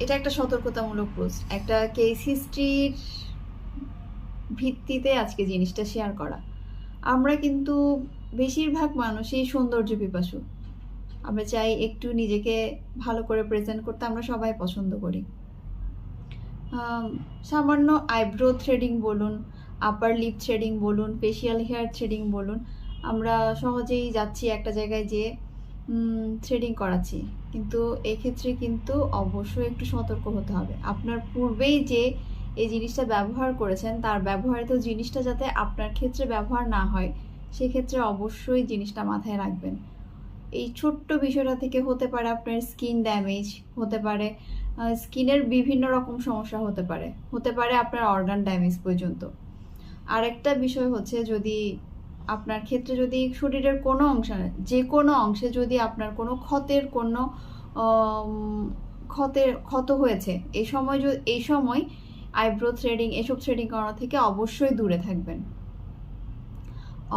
এটা একটা সতর্কতামূলক পোস্ট, একটা কেস হিস্ট্রির ভিত্তিতে আজকে জিনিসটা শেয়ার করা। আমরা কিন্তু বেশিরভাগ মানুষই সৌন্দর্য পিপাসু। আমরা চাই একটু নিজেকে ভালো করে প্রেজেন্ট করতে, আমরা সবাই পছন্দ করি। সামান্য আইব্রো থ্রেডিং বলুন, আপার লিপ থ্রেডিং বলুন, ফেসিয়াল হেয়ার থ্রেডিং বলুন, আমরা সহজেই যাচ্ছি একটা জায়গায় যেয়ে থ্রেডিং করাচ্ছি। কিন্তু এক্ষেত্রে কিন্তু অবশ্যই একটু সতর্ক হতে হবে। আপনার পূর্বেই যে এই জিনিসটা ব্যবহার করেছেন, তার ব্যবহৃত জিনিসটা যাতে আপনার ক্ষেত্রে ব্যবহার না হয়, সেক্ষেত্রে অবশ্যই জিনিসটা মাথায় রাখবেন। এই ছোট্ট বিষয়টা থেকে হতে পারে আপনার স্কিন ড্যামেজ, হতে পারে স্কিনের বিভিন্ন রকম সমস্যা, হতে পারে আপনার অর্গান ড্যামেজ পর্যন্ত। আরেকটা বিষয় হচ্ছে, যদি আপনার ক্ষেত্রে যদি শরীরের কোনো অংশে, যে কোনো অংশে যদি আপনার কোনো ক্ষত হয়েছে, এই সময় আইব্রো থ্রেডিং, এসব থ্রেডিং করা থেকে অবশ্যই দূরে থাকবেন।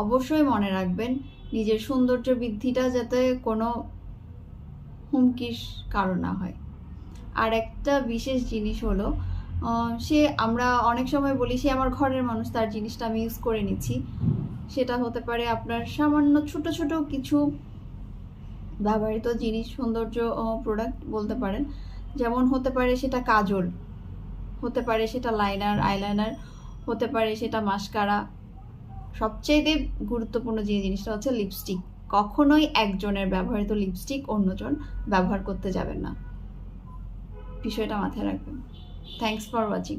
অবশ্যই মনে রাখবেন নিজের সৌন্দর্য বৃদ্ধিটা যাতে কোনো হুমকির কারণ না হয়। আর একটা বিশেষ জিনিস হলো, আমরা অনেক সময় বলি সে আমার ঘরের মানুষ, তার জিনিসটা আমি ইউজ করে নিচ্ছি। সেটা হতে পারে আপনার সামান্য ছোট ছোট কিছু ব্যবহৃত জিনিস, সৌন্দর্য প্রোডাক্ট বলতে পারেন। যেমন হতে পারে সেটা কাজল, হতে পারে সেটা লাইনার, আইলাইনার, হতে পারে সেটা মাস্কারা। সবচেয়ে গুরুত্বপূর্ণ যে জিনিসটা হচ্ছে লিপস্টিক। কখনোই একজনের ব্যবহৃত লিপস্টিক অন্যজন ব্যবহার করতে যাবেন না, বিষয়টা মাথায় রাখবেন। Thanks for watching.